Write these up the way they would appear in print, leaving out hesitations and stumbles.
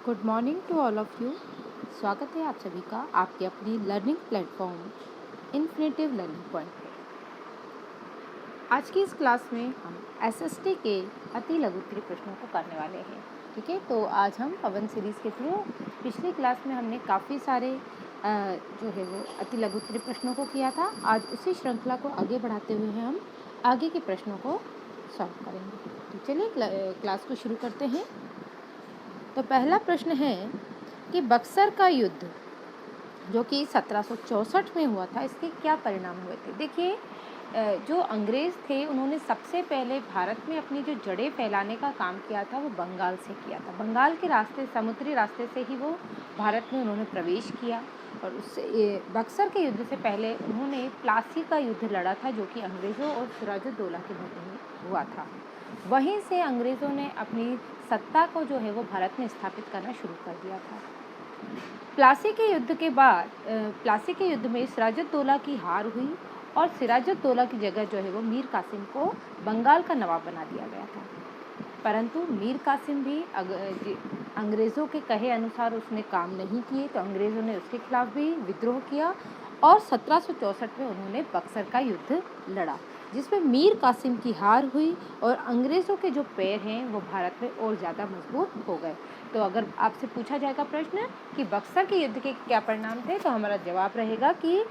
Good morning to all of you. स्वागत है आप सभी का आपके अपनी learning platform infinitive learning point पे। आज की इस क्लास में हम एसएसटी के अति लघु उत्तरीय प्रश्नों को करने वाले हैं। ठीक है, तो आज हम पवन सीरीज़ के थ्रू पिछली क्लास में हमने काफ़ी सारे जो है वो अति लघु उत्तरीय प्रश्नों को किया था। आज उसी श्रृंखला को आगे बढ़ाते हुए हम आगे के प्रश्नों को सॉल्व करेंगे। तो चलिए क्लास को शुरू करते हैं। तो पहला प्रश्न है कि बक्सर का युद्ध जो कि 1764 में हुआ था, इसके क्या परिणाम हुए थे। देखिए, जो अंग्रेज़ थे उन्होंने सबसे पहले भारत में अपनी जो जड़ें फैलाने का काम किया था वो बंगाल से किया था। बंगाल के रास्ते, समुद्री रास्ते से ही वो भारत में उन्होंने प्रवेश किया और उससे बक्सर के युद्ध से पहले उन्होंने प्लासी का युद्ध लड़ा था जो कि अंग्रेज़ों और सिराजुद्दौला के मध्य में हुआ था। वहीं से अंग्रेज़ों ने अपनी सत्ता को जो है वो भारत में स्थापित करना शुरू कर दिया था। प्लासी के युद्ध के बाद प्लासी के युद्ध में सिराजुद्दौला की हार हुई और सिराजुद्दौला की जगह जो है वो मीर कासिम को बंगाल का नवाब बना दिया गया था। परंतु मीर कासिम भी अंग्रेज़ों के कहे अनुसार उसने काम नहीं किए, तो अंग्रेज़ों ने उसके खिलाफ भी विद्रोह किया और 1764 में उन्होंने बक्सर का युद्ध लड़ा, जिसमें मीर कासिम की हार हुई और अंग्रेज़ों के जो पैर हैं वो भारत में और ज़्यादा मजबूत हो गए। तो अगर आपसे पूछा जाएगा प्रश्न कि बक्सर के युद्ध के क्या परिणाम थे, तो हमारा जवाब रहेगा कि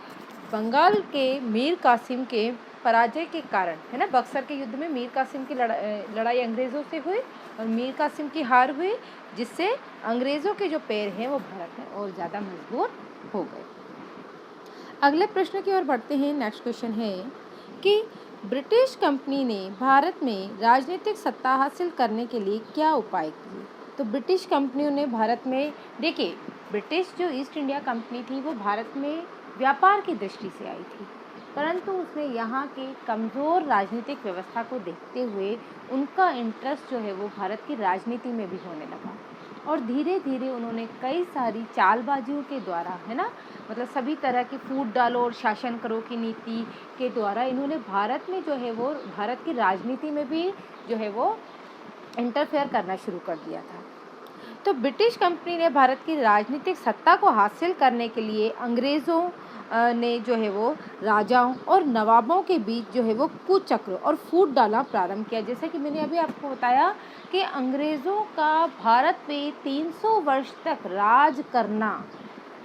बंगाल के मीर कासिम के पराजय के कारण, है ना, बक्सर के युद्ध में मीर कासिम की लड़ाई अंग्रेज़ों से हुई और मीर कासिम की हार हुई, जिससे अंग्रेज़ों के जो पैर हैं वो भारत में और ज़्यादा मजबूत हो गए। अगले प्रश्न की ओर बढ़ते हैं। नेक्स्ट क्वेश्चन है कि ब्रिटिश कंपनी ने भारत में राजनीतिक सत्ता हासिल करने के लिए क्या उपाय किए। तो ब्रिटिश कंपनियों ने भारत में, देखिए, ब्रिटिश जो ईस्ट इंडिया कंपनी थी वो भारत में व्यापार की दृष्टि से आई थी, परंतु उसने यहाँ के कमज़ोर राजनीतिक व्यवस्था को देखते हुए उनका इंटरेस्ट जो है वो भारत की राजनीति में भी होने लगा और धीरे धीरे उन्होंने कई सारी चालबाजियों के द्वारा, है ना, मतलब सभी तरह की फूट डालो और शासन करो की नीति के द्वारा इन्होंने भारत में जो है वो भारत की राजनीति में भी जो है वो इंटरफेयर करना शुरू कर दिया था। तो ब्रिटिश कंपनी ने भारत की राजनीतिक सत्ता को हासिल करने के लिए अंग्रेज़ों ने जो है वो राजाओं और नवाबों के बीच जो है वो कुचक्र और फूट डालना प्रारंभ किया। जैसे कि मैंने अभी आपको बताया कि अंग्रेज़ों का भारत पे 300 वर्ष तक राज करना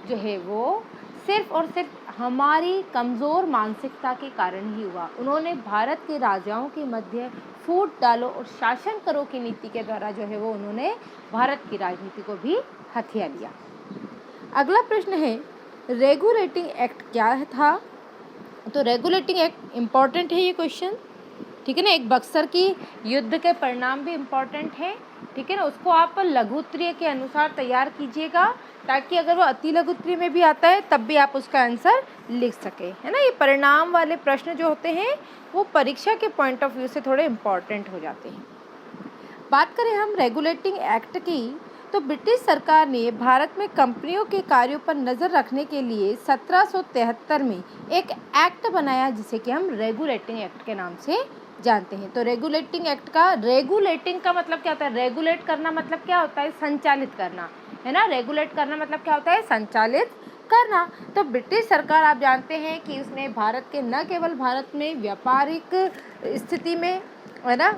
जो है वो सिर्फ और सिर्फ हमारी कमज़ोर मानसिकता के कारण ही हुआ। उन्होंने भारत के राजाओं के मध्य फूट डालो और शासन करो की नीति के द्वारा जो है वो उन्होंने भारत की राजनीति को भी हथिया लिया। अगला प्रश्न है, रेगुलेटिंग एक्ट क्या था। तो रेगुलेटिंग एक्ट इम्पॉर्टेंट है ये क्वेश्चन, ठीक है ना। एक बक्सर की युद्ध के परिणाम भी इम्पॉर्टेंट है, ठीक है ना। उसको आप लघु उत्तरीय के अनुसार तैयार कीजिएगा ताकि अगर वो अति लघु उत्तरीय में भी आता है तब भी आप उसका आंसर लिख सके, है ना। ये परिणाम वाले प्रश्न जो होते हैं वो परीक्षा के पॉइंट ऑफ व्यू से थोड़े इम्पॉर्टेंट हो जाते हैं। बात करें हम रेगुलेटिंग एक्ट की, तो ब्रिटिश सरकार ने भारत में कंपनियों के कार्यों पर नज़र रखने के लिए 1773 में एक एक्ट बनाया जिसे कि हम रेगुलेटिंग एक्ट के नाम से जानते हैं। तो रेगुलेटिंग एक्ट का, रेगुलेटिंग का मतलब क्या होता है, रेगुलेट करना मतलब क्या होता है, संचालित करना, है ना। रेगुलेट करना मतलब क्या होता है, संचालित करना। तो ब्रिटिश सरकार, आप जानते हैं कि उसने भारत के, न केवल भारत में व्यापारिक स्थिति में, है ना,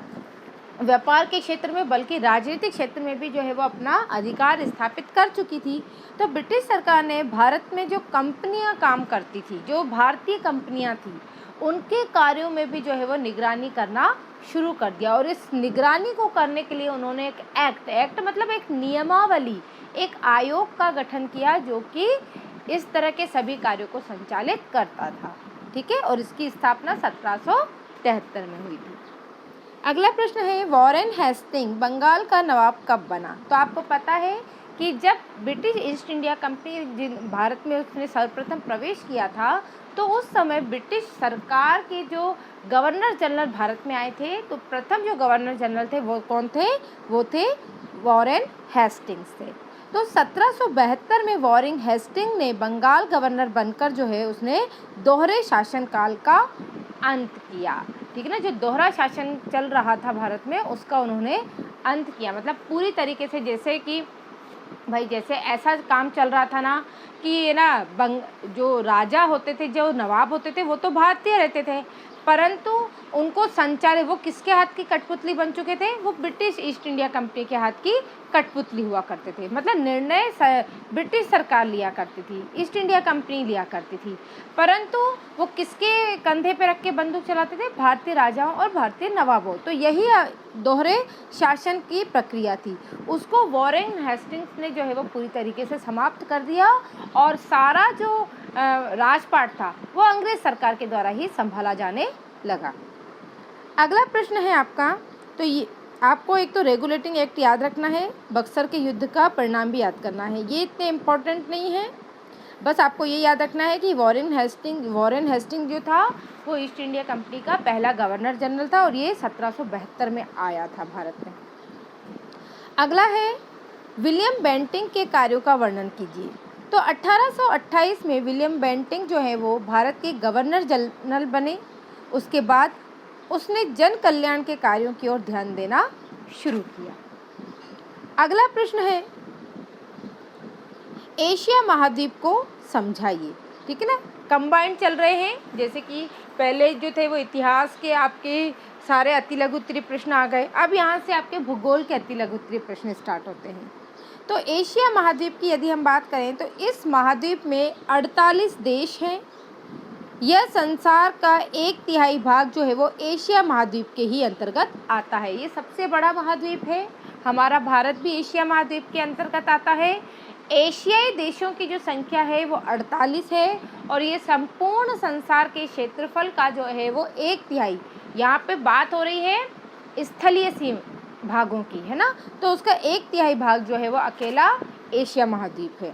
व्यापार के क्षेत्र में, बल्कि राजनीतिक क्षेत्र में भी जो है वो अपना अधिकार स्थापित कर चुकी थी। तो ब्रिटिश सरकार ने भारत में जो कंपनियां काम करती थी, जो भारतीय कंपनियां थी, उनके कार्यों में भी जो है वो निगरानी करना शुरू कर दिया। और इस निगरानी को करने के लिए उन्होंने एक एक्ट मतलब एक नियमावली, एक आयोग का गठन किया जो कि इस तरह के सभी कार्यों को संचालित करता था, ठीक है। और इसकी स्थापना 1773 में हुई थी। अगला प्रश्न है, वॉरेन हेस्टिंग बंगाल का नवाब कब बना। तो आपको पता है कि जब British east India company Bharat में उसने सर्वप्रथम प्रवेश किया था, तो उस समय ब्रिटिश सरकार के जो गवर्नर जनरल भारत में आए थे, तो प्रथम जो गवर्नर जनरल थे वो कौन थे, वो थे वॉरेन हेस्टिंग्स थे। तो 1772 में वॉरेन हेस्टिंग ने बंगाल गवर्नर बनकर जो है उसने दोहरे शासनकाल का अंत किया, ठीक है ना। जो दोहरा शासन चल रहा था भारत में उसका उन्होंने अंत किया, मतलब पूरी तरीके से, जैसे कि भाई जैसे ऐसा काम चल रहा था ना कि ये ना जो राजा होते थे, जो नवाब होते थे, वो तो भारतीय रहते थे, परंतु उनको संचालित, वो किसके हाथ की कठपुतली बन चुके थे? वो ब्रिटिश ईस्ट इंडिया कंपनी के हाथ की कठपुतली हुआ करते थे। मतलब निर्णय ब्रिटिश सरकार लिया करती थी, ईस्ट इंडिया कंपनी लिया करती थी, परंतु वो किसके कंधे पे रख के बंदूक चलाते थे? भारतीय राजाओं और भारतीय नवाबों। तो यही दोहरे शासन की प्रक्रिया थी। उसको वॉरेन हेस्टिंग्स ने जो है वो पूरी तरीके से समाप्त कर दिया और सारा जो राजपाट था वो अंग्रेज सरकार के द्वारा ही संभाला जाने लगा। अगला प्रश्न है आपका, तो ये आपको एक तो रेगुलेटिंग एक्ट याद रखना है, बक्सर के युद्ध का परिणाम भी याद करना है। ये इतने इम्पोर्टेंट नहीं है, बस आपको ये याद रखना है कि वॉरेन हेस्टिंग जो था वो ईस्ट इंडिया कंपनी का पहला गवर्नर जनरल था और ये 1772 में आया था भारत में। अगला है विलियम बेंटिंक के कार्यों का वर्णन कीजिए। तो 1828 में विलियम बेंटिंक जो है वो भारत के गवर्नर जनरल बने। उसके बाद उसने जन कल्याण के कार्यों की ओर ध्यान देना शुरू किया। अगला प्रश्न है एशिया महाद्वीप को समझाइए। ठीक है ना, कंबाइंड चल रहे हैं, जैसे कि पहले जो थे वो इतिहास के आपके सारे अति लघु उत्तरीय प्रश्न आ गए, अब यहाँ से आपके भूगोल के अति लघु उत्तरीय प्रश्न स्टार्ट होते हैं। तो एशिया महाद्वीप की यदि हम बात करें तो इस महाद्वीप में 48 देश हैं। यह संसार का 1/3 भाग जो है वो एशिया महाद्वीप के ही अंतर्गत आता है। ये सबसे बड़ा महाद्वीप है। हमारा भारत भी एशिया महाद्वीप के अंतर्गत आता है। एशियाई देशों की जो संख्या है वो 48 है और ये संपूर्ण संसार के क्षेत्रफल का जो है वो 1/3, यहाँ पे बात हो रही है स्थलीय सीमा भागों की, है ना, तो उसका 1/3 भाग जो है वो अकेला एशिया महाद्वीप है।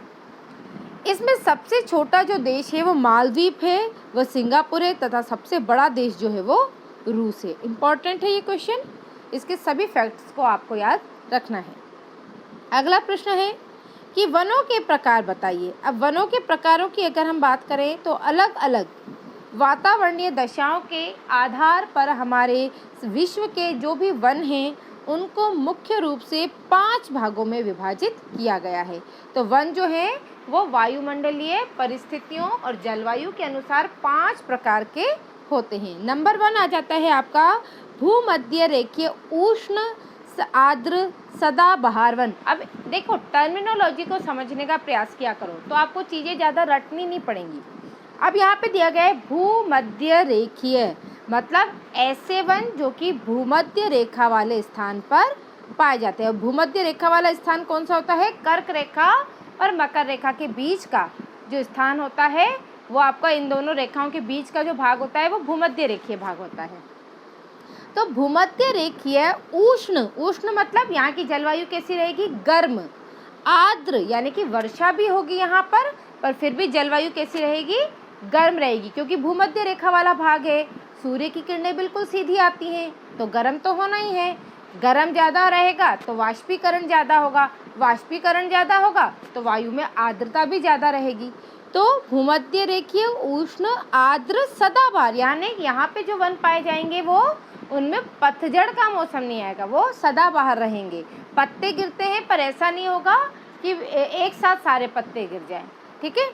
इसमें सबसे छोटा जो देश है वो मालदीव है, वह सिंगापुर है, तथा सबसे बड़ा देश जो है वो रूस है। इम्पॉर्टेंट है ये क्वेश्चन, इसके सभी फैक्ट्स को आपको याद रखना है। अगला प्रश्न है कि वनों के प्रकार बताइए। अब वनों के प्रकारों की अगर हम बात करें तो अलग अलग वातावरणीय दशाओं के आधार पर हमारे विश्व के जो भी वन हैं उनको मुख्य रूप से 5 भागों में विभाजित किया गया है। तो वन जो है वो वायुमंडलीय परिस्थितियों और जलवायु के अनुसार 5 प्रकार के होते हैं। नंबर 1 आ जाता है आपका भूमध्य रेखीय उष्ण आर्द्र सदाबहार वन। अब देखो, टर्मिनोलॉजी को समझने का प्रयास किया करो तो आपको चीज़ें ज़्यादा रटनी नहीं पड़ेंगी। अब यहाँ पे दिया गया है भूमध्य रेखीय, मतलब ऐसे वन जो कि भूमध्य रेखा वाले स्थान पर पाए जाते हैं। भूमध्य रेखा वाला स्थान कौन सा होता है? कर्क रेखा और मकर रेखा के बीच का जो स्थान होता है वो आपका, इन दोनों रेखाओं के बीच का जो भाग होता है वो भूमध्य रेखीय भाग होता है। तो भूमध्य रेखीय उष्ण मतलब यहाँ की कैसी रहेगी? गर्म। आर्द्र यानी कि वर्षा भी होगी यहाँ पर फिर भी जलवायु कैसी रहेगी? गर्म रहेगी, क्योंकि भूमध्य रेखा वाला भाग है। सूर्य की किरणें बिल्कुल सीधी आती हैं तो गर्म तो होना ही है। गर्म ज़्यादा रहेगा तो वाष्पीकरण ज़्यादा होगा, वाष्पीकरण ज़्यादा होगा तो वायु में आर्द्रता भी ज़्यादा रहेगी। तो भूमध्य रेखीय उष्ण आर्द्र सदाबहार, यानी यहाँ पे जो वन पाए जाएंगे वो उनमें पतझड़ का मौसम नहीं आएगा, वो सदाबहार रहेंगे। पत्ते गिरते हैं पर ऐसा नहीं होगा कि एक साथ सारे पत्ते गिर जाएं। ठीक है,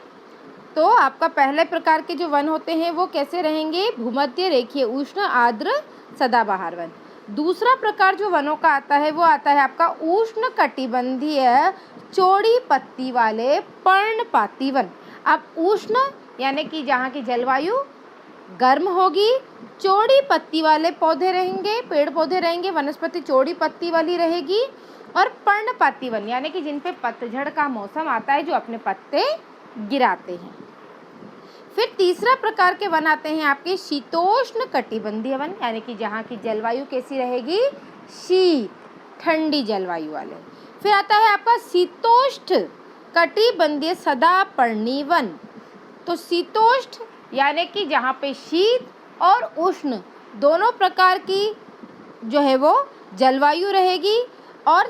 तो आपका पहले प्रकार के जो वन होते हैं वो कैसे रहेंगे? भूमध्य रेखीय उष्ण आर्द्र सदाबहार वन। दूसरा प्रकार जो वनों का आता है वो आता है आपका उष्ण कटिबंधीय चौड़ी पत्ती वाले पर्णपाती वन। अब उष्ण यानी कि जहाँ की जलवायु गर्म होगी, चौड़ी पत्ती वाले पौधे रहेंगे, पेड़ पौधे रहेंगे, वनस्पति चौड़ी पत्ती वाली रहेगी, और पर्णपाती वन यानी कि जिन पे पतझड़ का मौसम आता है, जो अपने पत्ते गिराते हैं। फिर तीसरा प्रकार के वन आते हैं आपके शीतोष्ण कटिबंधीय वन, यानी कि जहाँ की जलवायु कैसी रहेगी? शीत, ठंडी जलवायु वाले। फिर आता है आपका शीतोष्ण कटिबंधीय सदापर्णी वन। तो शीतोष्ण यानी कि जहाँ पे शीत और उष्ण दोनों प्रकार की जो है वो जलवायु रहेगी, और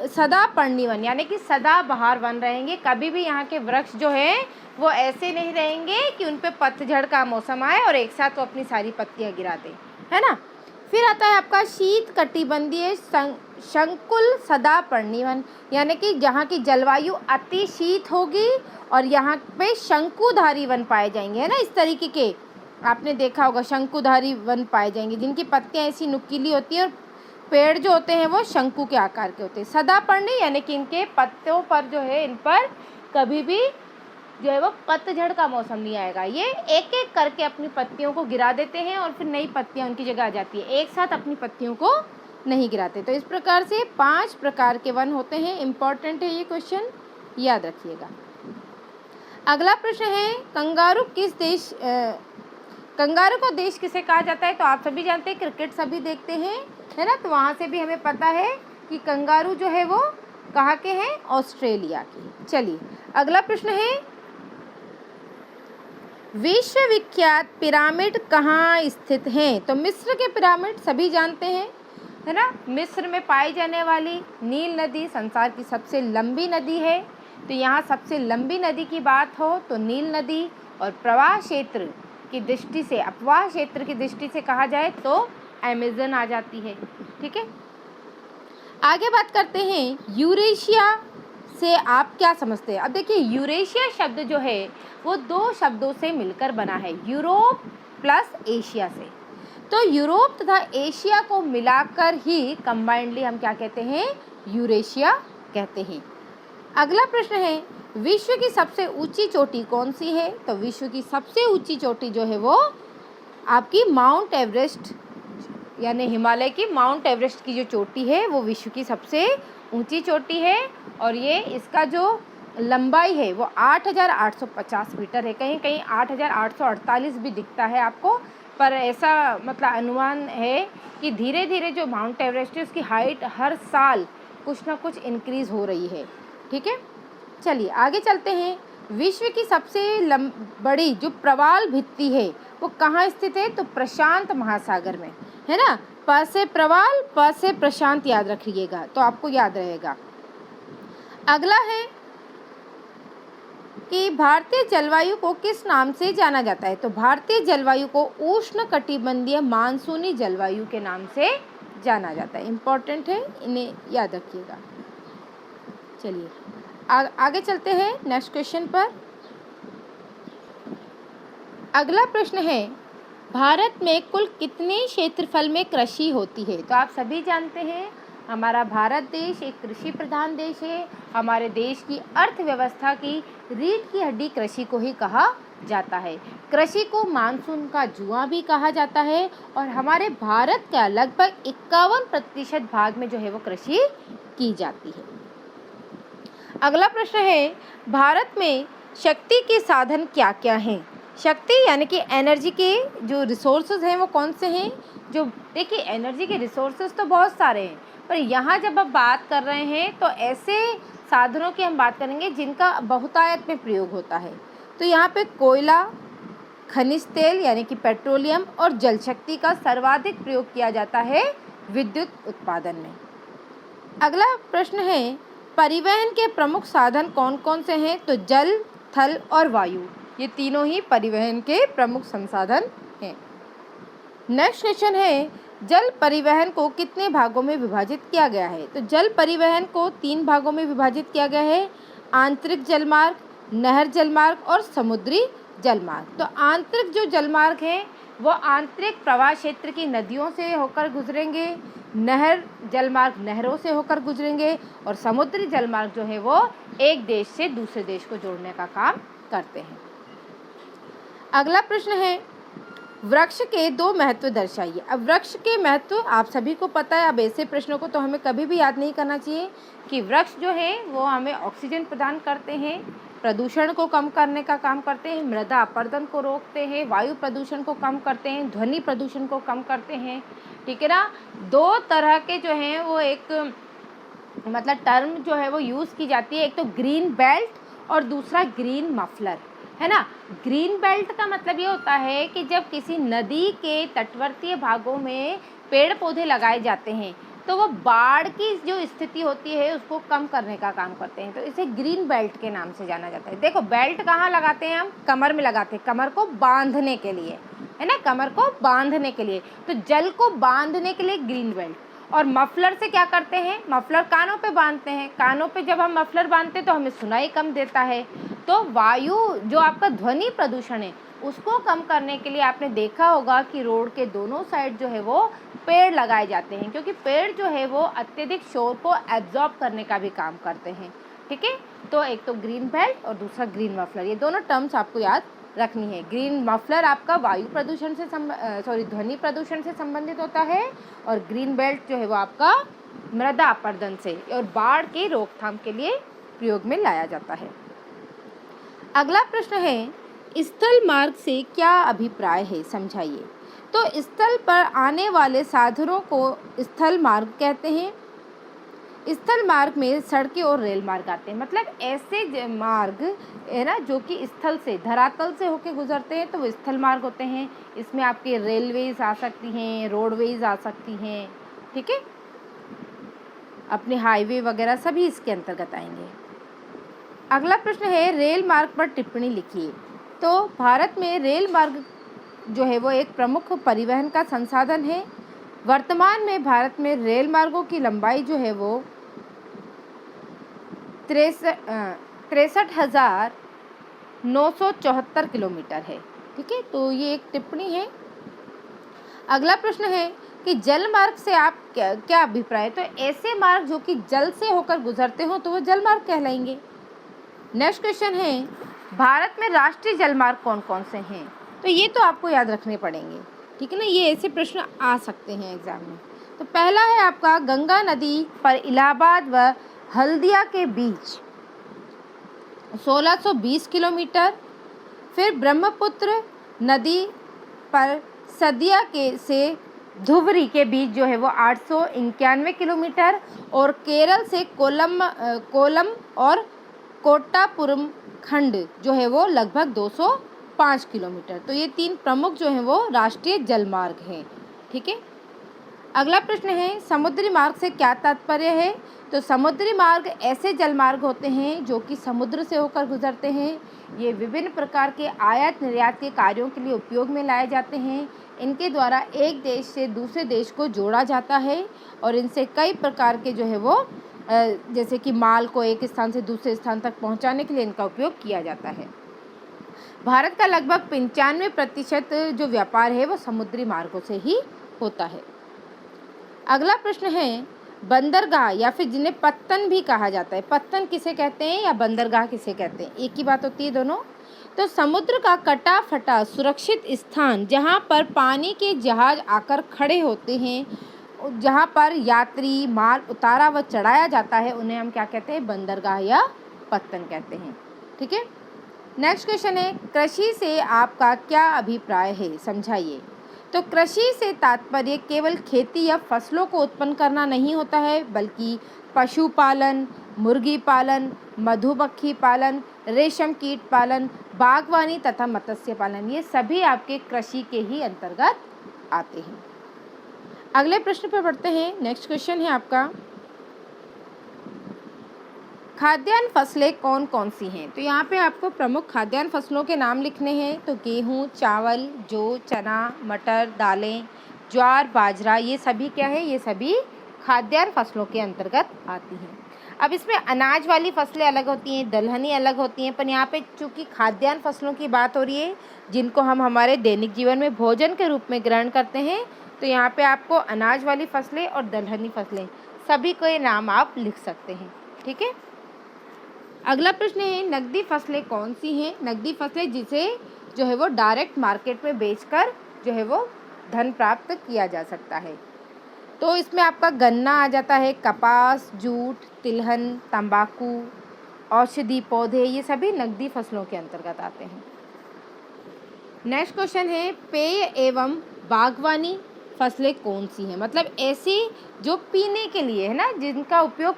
सदापर्णी वन यानी कि सदाबहार वन रहेंगे। कभी भी यहाँ के वृक्ष जो है वो ऐसे नहीं रहेंगे कि उन पे पतझड़ का मौसम आए और एक साथ वो अपनी सारी पत्तियाँ गिरा दें, है ना। फिर आता है आपका शीत कटिबंधीय शंकुल सदापर्णी वन, यानी कि जहाँ की जलवायु अति शीत होगी और यहाँ पे शंकुधारी वन पाए जाएंगे, है ना। इस तरीके के आपने देखा होगा शंकुधारी वन पाए जाएंगे, जिनकी पत्तियाँ ऐसी नुकीली होती हैं और पेड़ जो होते हैं वो शंकु के आकार के होते हैं। सदापर्णी यानी कि इनके पत्तों पर जो है, इन पर कभी भी जो है वो पतझड़ का मौसम नहीं आएगा। ये एक एक करके अपनी पत्तियों को गिरा देते हैं और फिर नई पत्तियां उनकी जगह आ जाती है, एक साथ अपनी पत्तियों को नहीं गिराते। तो इस प्रकार से 5 प्रकार के वन होते हैं। इम्पॉर्टेंट है ये क्वेश्चन, याद रखिएगा। अगला प्रश्न है, कंगारू को देश किसे कहा जाता है? तो आप सभी जानते हैं, क्रिकेट सभी देखते हैं, है ना। तो वहाँ से भी हमें पता है कि कंगारू जो है वो कहाँ के हैं? ऑस्ट्रेलिया के। चलिए अगला प्रश्न है, विश्वविख्यात पिरामिड कहाँ स्थित हैं? तो मिस्र के पिरामिड सभी जानते हैं, है ना। मिस्र में पाई जाने वाली नील नदी संसार की सबसे लंबी नदी है। तो यहाँ सबसे लंबी नदी की बात हो तो नील नदी, और प्रवाह क्षेत्र की दृष्टि से, अपवाह क्षेत्र की दृष्टि से कहा जाए तो अमेज़न आ जाती है। ठीक है, आगे बात करते हैं, यूरेशिया से आप क्या समझते हैं? अब देखिए, यूरेशिया शब्द जो है वो 2 शब्दों से मिलकर बना है, यूरोप प्लस एशिया से। तो यूरोप तथा एशिया को मिलाकर ही कंबाइंडली हम क्या कहते हैं? यूरेशिया कहते हैं। अगला प्रश्न है, विश्व की सबसे ऊंची चोटी कौन सी है? तो विश्व की सबसे ऊंची चोटी जो है वो आपकी माउंट एवरेस्ट, यानी हिमालय की माउंट एवरेस्ट की जो चोटी है वो विश्व की सबसे ऊंची चोटी है। और ये इसका जो लंबाई है वो 8,850 मीटर है। कहीं कहीं 8,848 भी दिखता है आपको, पर ऐसा मतलब अनुमान है कि धीरे धीरे जो माउंट एवरेस्ट है उसकी हाइट हर साल कुछ ना कुछ इंक्रीज़ हो रही है। ठीक है, चलिए आगे चलते हैं। विश्व की सबसे बड़ी जो प्रवाल भित्ति है वो कहाँ स्थित है? तो प्रशांत महासागर में, है ना। प से प्रवाल, प से प्रशांत याद रखिएगा तो आपको याद रहेगा। अगला है कि भारतीय जलवायु को किस नाम से जाना जाता है? तो भारतीय जलवायु को उष्णकटिबंधीय मानसूनी जलवायु के नाम से जाना जाता है। इम्पॉर्टेंट है, इन्हें याद रखिएगा। चलिए आगे चलते हैं नेक्स्ट क्वेश्चन पर। अगला प्रश्न है, भारत में कुल कितने क्षेत्रफल में कृषि होती है? तो आप सभी जानते हैं हमारा भारत देश एक कृषि प्रधान देश है। हमारे देश की अर्थव्यवस्था की रीढ़ की हड्डी कृषि को ही कहा जाता है। कृषि को मानसून का जुआ भी कहा जाता है और हमारे भारत का लगभग 51% भाग में जो है वो कृषि की जाती है। अगला प्रश्न है, भारत में शक्ति के साधन क्या क्या हैं? शक्ति यानी कि एनर्जी के जो रिसोर्सेज हैं वो कौन से हैं? जो देखिए, एनर्जी के रिसोर्सेज तो बहुत सारे हैं, पर यहाँ जब आप बात कर रहे हैं तो ऐसे साधनों की हम बात करेंगे जिनका बहुतायत में प्रयोग होता है। तो यहाँ पे कोयला, खनिज तेल यानी कि पेट्रोलियम और जल शक्ति का सर्वाधिक प्रयोग किया जाता है विद्युत उत्पादन में। अगला प्रश्न है, परिवहन के प्रमुख साधन कौन कौन से हैं? तो जल, थल और वायु, ये तीनों ही परिवहन के प्रमुख संसाधन हैं। नेक्स्ट क्वेश्चन है, जल परिवहन को कितने भागों में विभाजित किया गया है? तो जल परिवहन को 3 भागों में विभाजित किया गया है, आंतरिक जलमार्ग, नहर जलमार्ग और समुद्री जलमार्ग। तो आंतरिक जो जलमार्ग हैं वो आंतरिक प्रवाह क्षेत्र की नदियों से होकर गुजरेंगे, नहर जलमार्ग नहरों से होकर गुजरेंगे और समुद्री जलमार्ग जो है वो एक देश से दूसरे देश को जोड़ने का काम करते हैं। अगला प्रश्न है, वृक्ष के 2 महत्व दर्शाइए। अब वृक्ष के महत्व आप सभी को पता है। अब ऐसे प्रश्नों को तो हमें कभी भी याद नहीं करना चाहिए कि वृक्ष जो है वो हमें ऑक्सीजन प्रदान करते हैं, प्रदूषण को कम करने का काम करते हैं, मृदा अपरदन को रोकते हैं, वायु प्रदूषण को कम करते हैं, ध्वनि प्रदूषण को कम करते हैं। ठीक है ना। 2 तरह के जो हैं वो एक मतलब टर्म जो है वो यूज़ की जाती है, एक तो ग्रीन बेल्ट और दूसरा ग्रीन मफलर, है ना। ग्रीन बेल्ट का मतलब ये होता है कि जब किसी नदी के तटवर्तीय भागों में पेड़ पौधे लगाए जाते हैं तो वो बाढ़ की जो स्थिति होती है उसको कम करने का काम करते हैं। तो इसे ग्रीन बेल्ट के नाम से जाना जाता है। देखो बेल्ट कहाँ लगाते हैं हम, कमर में लगाते हैं, कमर को बांधने के लिए, है ना, कमर को बांधने के लिए। तो जल को बांधने के लिए ग्रीन बेल्ट। और मफलर से क्या करते हैं, मफलर कानों पे बांधते हैं। कानों पे जब हम मफलर बांधते हैं तो हमें सुनाई कम देता है। तो वायु जो आपका ध्वनि प्रदूषण है उसको कम करने के लिए आपने देखा होगा कि रोड के दोनों साइड जो है वो पेड़ लगाए जाते हैं, क्योंकि पेड़ जो है वो अत्यधिक शोर को एब्जॉर्ब करने का भी काम करते हैं। ठीक है, तो एक तो ग्रीन बेल्ट और दूसरा ग्रीन मफलर, ये दोनों टर्म्स आपको याद रखनी है। ग्रीन मफलर आपका वायु प्रदूषण से ध्वनि प्रदूषण से संबंधित होता है, और ग्रीन बेल्ट जो है वो आपका मृदा अपरदन से और बाढ़ की रोकथाम के लिए प्रयोग में लाया जाता है। अगला प्रश्न है, स्थल मार्ग से क्या अभिप्राय है, समझाइए। तो स्थल पर आने वाले साधनों को स्थल मार्ग कहते हैं। स्थल मार्ग में सड़कें और रेल मार्ग आते हैं, मतलब ऐसे मार्ग है ना जो कि स्थल से, धरातल से होके गुजरते हैं, तो वो स्थल मार्ग होते हैं। इसमें आपके रेलवेज आ सकती हैं, रोडवेज आ सकती हैं, ठीक है, अपने हाईवे वगैरह सभी इसके अंतर्गत आएंगे। अगला प्रश्न है, रेल मार्ग पर टिप्पणी लिखिए। तो भारत में रेल मार्ग जो है वो एक प्रमुख परिवहन का संसाधन है। वर्तमान में भारत में रेल मार्गों की लंबाई जो है वो 63,974 किलोमीटर है। ठीक है, तो ये एक टिप्पणी है। अगला प्रश्न है कि जल मार्ग से आप क्या अभिप्राय। तो ऐसे मार्ग जो कि जल से होकर गुजरते हो तो वो जल मार्ग कहलाएंगे। नेक्स्ट क्वेश्चन है, भारत में राष्ट्रीय जल मार्ग कौन कौन से हैं। तो ये तो आपको याद रखने पड़ेंगे, ठीक है ना, ये ऐसे प्रश्न आ सकते हैं एग्जाम में। तो पहला है आपका गंगा नदी पर इलाहाबाद व हल्दिया के बीच 1620 किलोमीटर। फिर ब्रह्मपुत्र नदी पर सदिया के से धुबरी के बीच जो है वो 891 किलोमीटर। और केरल से कोलम और कोट्टापुरम खंड जो है वो लगभग 205 किलोमीटर। तो ये 3 प्रमुख जो हैं वो राष्ट्रीय जल मार्ग हैं। ठीक है, अगला प्रश्न है, समुद्री मार्ग से क्या तात्पर्य है। तो समुद्री मार्ग ऐसे जल मार्ग होते हैं जो कि समुद्र से होकर गुजरते हैं। ये विभिन्न प्रकार के आयात निर्यात के कार्यों के लिए उपयोग में लाए जाते हैं। इनके द्वारा एक देश से दूसरे देश को जोड़ा जाता है, और इनसे कई प्रकार के जो है वो जैसे कि माल को एक स्थान से दूसरे स्थान तक पहुंचाने के लिए इनका उपयोग किया जाता है। भारत का लगभग 95% जो व्यापार है वो समुद्री मार्गों से ही होता है। अगला प्रश्न है, बंदरगाह या फिर जिन्हें पत्तन भी कहा जाता है, पत्तन किसे कहते हैं या बंदरगाह किसे कहते हैं, एक ही बात होती है दोनों। तो समुद्र का कटा फटा सुरक्षित स्थान जहाँ पर पानी के जहाज आकर खड़े होते हैं, जहाँ पर यात्री माल उतारा व चढ़ाया जाता है, उन्हें हम क्या कहते हैं, बंदरगाह या पत्तन कहते हैं। ठीक है, नेक्स्ट क्वेश्चन है, कृषि से आपका क्या अभिप्राय है, समझाइए। तो कृषि से तात्पर्य केवल खेती या फसलों को उत्पन्न करना नहीं होता है, बल्कि पशुपालन, मुर्गी पालन, मधुमक्खी पालन, रेशम कीट पालन, बागवानी तथा मत्स्य पालन, ये सभी आपके कृषि के ही अंतर्गत आते हैं। अगले प्रश्न पर बढ़ते हैं। नेक्स्ट क्वेश्चन है आपका, खाद्यान्न फसलें कौन कौन सी हैं। तो यहाँ पे आपको प्रमुख खाद्यान्न फसलों के नाम लिखने हैं। तो गेहूँ, चावल, जौ, चना, मटर, दालें, ज्वार, बाजरा, ये सभी क्या है, ये सभी खाद्यान्न फसलों के अंतर्गत आती हैं। अब इसमें अनाज वाली फसलें अलग होती हैं, दलहनी अलग होती हैं, पर यहाँ पे चूँकि खाद्यान्न फसलों की बात हो रही है जिनको हम हमारे दैनिक जीवन में भोजन के रूप में ग्रहण करते हैं, तो यहाँ पे आपको अनाज वाली फसलें और दलहनी फसलें सभी को ये नाम आप लिख सकते हैं। ठीक है, अगला प्रश्न है, नकदी फसलें कौन सी हैं। नकदी फसलें जिसे जो है वो डायरेक्ट मार्केट में बेचकर जो है वो धन प्राप्त किया जा सकता है। तो इसमें आपका गन्ना आ जाता है, कपास, जूट, तिलहन, तंबाकू, औषधि पौधे, ये सभी नकदी फसलों के अंतर्गत आते हैं। नेक्स्ट क्वेश्चन है, पेय एवं बागवानी फसलें कौन सी हैं, मतलब ऐसी जो पीने के लिए है ना, जिनका उपयोग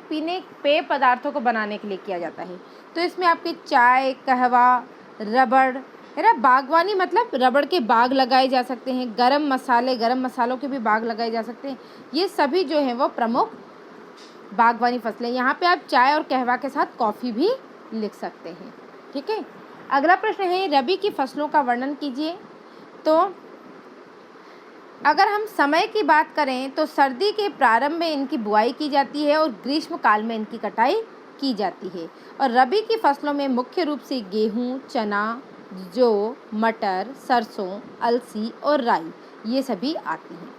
पेय पदार्थों को बनाने के लिए किया जाता है। तो इसमें आपके चाय, कहवा, रबड़, है ना। बागवानी मतलब रबड़ के बाग लगाए जा सकते हैं, गरम मसालों के भी बाग लगाए जा सकते हैं। ये सभी जो हैं वो प्रमुख बागवानी फसलें। यहाँ पे आप चाय और कहवा के साथ कॉफ़ी भी लिख सकते हैं। ठीक है, अगला प्रश्न है रबी की फसलों का वर्णन कीजिए। तो अगर हम समय की बात करें तो सर्दी के प्रारंभ में इनकी बुआई की जाती है और ग्रीष्म काल में इनकी कटाई की जाती है। और रबी की फसलों में मुख्य रूप से गेहूँ, चना, जौ, मटर, सरसों, अलसी और राई ये सभी आती हैं।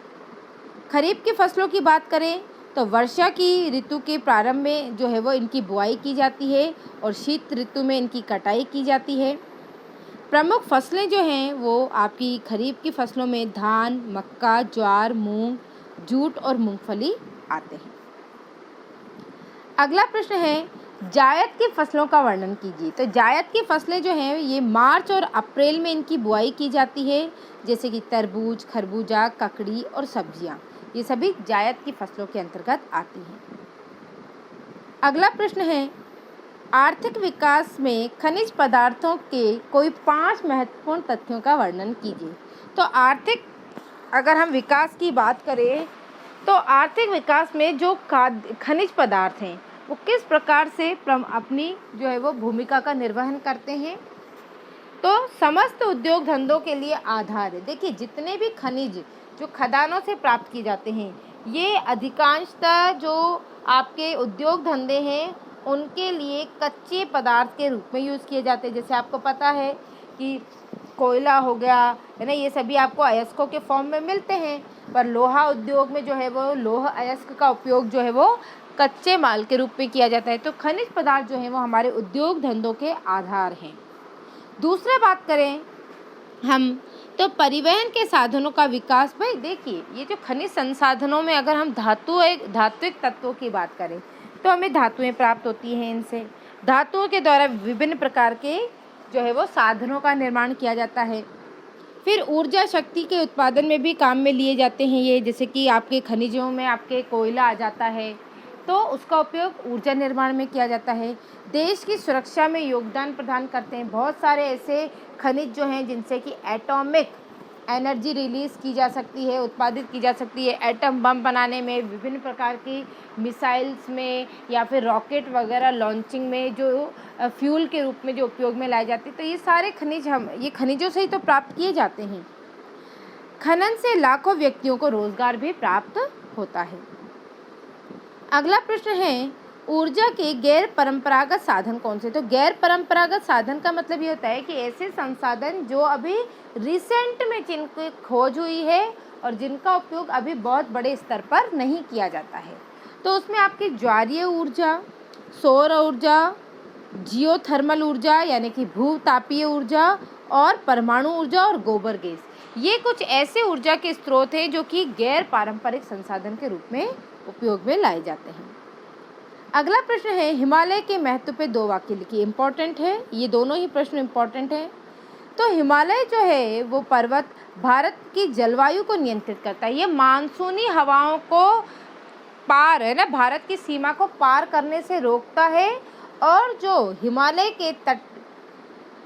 खरीफ की फसलों की बात करें तो वर्षा की ऋतु के प्रारंभ में जो है वो इनकी बुआई की जाती है और शीत ऋतु में इनकी कटाई की जाती है। प्रमुख फसलें जो हैं वो आपकी खरीफ की फसलों में धान, मक्का, ज्वार, मूंग, जूट और मूंगफली आते हैं। अगला प्रश्न है जायद की फसलों का वर्णन कीजिए। तो जायद की फसलें जो हैं ये मार्च और अप्रैल में इनकी बुआई की जाती है, जैसे कि तरबूज, खरबूजा, ककड़ी और सब्जियां, ये सभी जायद की फसलों के अंतर्गत आती हैं। अगला प्रश्न है आर्थिक विकास में खनिज पदार्थों के कोई 5 महत्वपूर्ण तथ्यों का वर्णन कीजिए। तो आर्थिक अगर हम विकास की बात करें तो आर्थिक विकास में जो खनिज पदार्थ हैं वो किस प्रकार से अपनी जो है वो भूमिका का निर्वहन करते हैं। तो समस्त उद्योग धंधों के लिए आधार है। देखिए जितने भी खनिज जो खदानों से प्राप्त किए जाते हैं ये अधिकांशतः जो आपके उद्योग धंधे हैं उनके लिए कच्चे पदार्थ के रूप में यूज़ किए जाते हैं। जैसे आपको पता है कि कोयला हो गया है ना, ये सभी आपको अयस्कों के फॉर्म में मिलते हैं, पर लोहा उद्योग में जो है वो लोह अयस्क का उपयोग जो है वो कच्चे माल के रूप में किया जाता है। तो खनिज पदार्थ जो है वो हमारे उद्योग धंधों के आधार हैं। दूसरा बात करें हम तो परिवहन के साधनों का विकास। भाई देखिए ये जो खनिज संसाधनों में अगर हम धात्विक तत्वों की बात करें तो हमें धातुएं प्राप्त होती हैं इनसे। धातुओं के द्वारा विभिन्न प्रकार के जो है वो साधनों का निर्माण किया जाता है। फिर ऊर्जा शक्ति के उत्पादन में भी काम में लिए जाते हैं ये, जैसे कि आपके खनिजों में आपके कोयला आ जाता है तो उसका उपयोग ऊर्जा निर्माण में किया जाता है। देश की सुरक्षा में योगदान प्रदान करते हैं। बहुत सारे ऐसे खनिज जो हैं जिनसे कि एटॉमिक एनर्जी रिलीज़ की जा सकती है, उत्पादित की जा सकती है। एटम बम बनाने में, विभिन्न प्रकार की मिसाइल्स में या फिर रॉकेट वगैरह लॉन्चिंग में जो फ्यूल के रूप में जो उपयोग में लाए जाते हैं। तो ये सारे खनिज ये खनिजों से ही तो प्राप्त किए जाते हैं। खनन से लाखों व्यक्तियों को रोजगार भी प्राप्त होता है। अगला प्रश्न है ऊर्जा के गैर परंपरागत साधन कौन से। तो गैर परंपरागत साधन का मतलब ये होता है कि ऐसे संसाधन जो अभी रिसेंट में जिनकी खोज हुई है और जिनका उपयोग अभी बहुत बड़े स्तर पर नहीं किया जाता है। तो उसमें आपकी ज्वारीय ऊर्जा, सौर ऊर्जा, जियोथर्मल ऊर्जा यानी कि भूतापीय ऊर्जा और परमाणु ऊर्जा और गोबर गैस, ये कुछ ऐसे ऊर्जा के स्रोत हैं जो कि गैर पारंपरिक संसाधन के रूप में उपयोग में लाए जाते हैं। अगला प्रश्न है हिमालय के महत्व पे 2 वाक्य लिखिए। इम्पोर्टेंट है, ये दोनों ही प्रश्न इम्पोर्टेंट है। तो हिमालय जो है वो पर्वत भारत की जलवायु को नियंत्रित करता है। ये मानसूनी हवाओं को पार है ना, भारत की सीमा को पार करने से रोकता है। और जो हिमालय के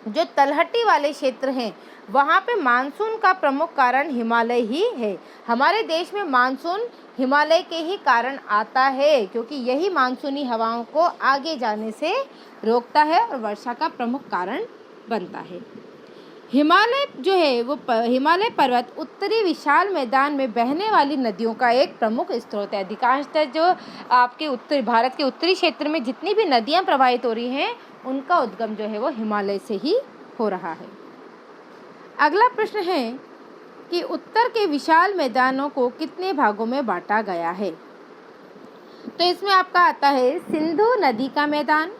जो तलहटी वाले क्षेत्र हैं वहाँ पे मानसून का प्रमुख कारण हिमालय ही है। हमारे देश में मानसून हिमालय के ही कारण आता है, क्योंकि यही मानसूनी हवाओं को आगे जाने से रोकता है और वर्षा का प्रमुख कारण बनता है। हिमालय जो है वो हिमालय पर्वत उत्तरी विशाल मैदान में बहने वाली नदियों का एक प्रमुख स्रोत है। अधिकांशतः जो आपके भारत के उत्तरी क्षेत्र में जितनी भी नदियाँ प्रवाहित हो रही हैं उनका उद्गम जो है वो हिमालय से ही हो रहा है। अगला प्रश्न है कि उत्तर के विशाल मैदानों को कितने भागों में बांटा गया है। तो इसमें आपका आता है सिंधु नदी का मैदान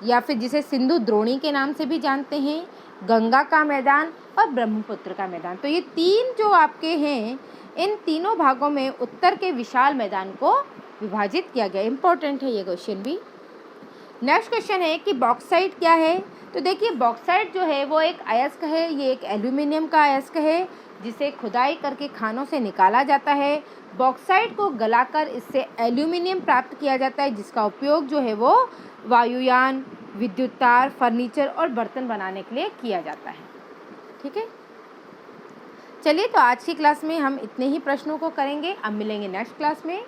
या फिर जिसे सिंधु द्रोणी के नाम से भी जानते हैं, गंगा का मैदान और ब्रह्मपुत्र का मैदान। तो ये 3 जो आपके हैं इन तीनों भागों में उत्तर के विशाल मैदान को विभाजित किया गया। इंपॉर्टेंट है ये क्वेश्चन भी। नेक्स्ट क्वेश्चन है कि बॉक्साइट क्या है। तो देखिए बॉक्साइट जो है वो एक अयस्क है, ये एक एल्यूमिनियम का अयस्क है जिसे खुदाई करके खानों से निकाला जाता है। बॉक्साइट को गलाकर इससे एल्यूमिनियम प्राप्त किया जाता है जिसका उपयोग जो है वो वायुयान, विद्युत तार, फर्नीचर और बर्तन बनाने के लिए किया जाता है। ठीक है। चलिए, तो आज की क्लास में हम इतने ही प्रश्नों को करेंगे। अब मिलेंगे नेक्स्ट क्लास में।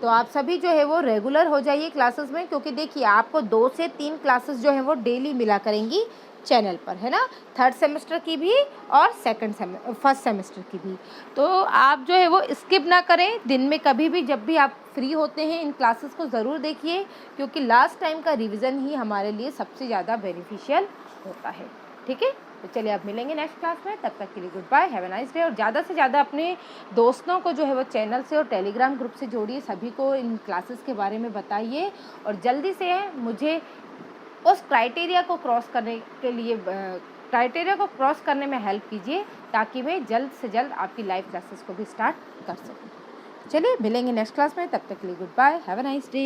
तो आप सभी जो है वो रेगुलर हो जाइए क्लासेस में, क्योंकि देखिए आपको 2 से 3 क्लासेस जो है वो डेली मिला करेंगी चैनल पर, है ना, 3rd सेमेस्टर की भी और 1st सेमेस्टर की भी। तो आप जो है वो स्किप ना करें, दिन में कभी भी जब भी आप फ्री होते हैं इन क्लासेस को ज़रूर देखिए, क्योंकि लास्ट टाइम का रिवीजन ही हमारे लिए सबसे ज़्यादा बेनिफिशियल होता है। ठीक है, तो चलिए आप मिलेंगे नेक्स्ट क्लास में। तब तक के लिए goodbye, have a nice day. और ज़्यादा से ज़्यादा अपने दोस्तों को जो है वो चैनल से और टेलीग्राम ग्रुप से जोड़िए, सभी को इन क्लासेस के बारे में बताइए, और जल्दी से मुझे उस क्राइटेरिया को क्रॉस करने के लिए क्राइटेरिया को क्रॉस करने में हेल्प कीजिए, ताकि मैं जल्द से जल्द आपकी लाइव क्लासेस को भी स्टार्ट कर सकूँ। चलिए मिलेंगे नेक्स्ट क्लास में, तब तक के लिए goodbye, have a nice day.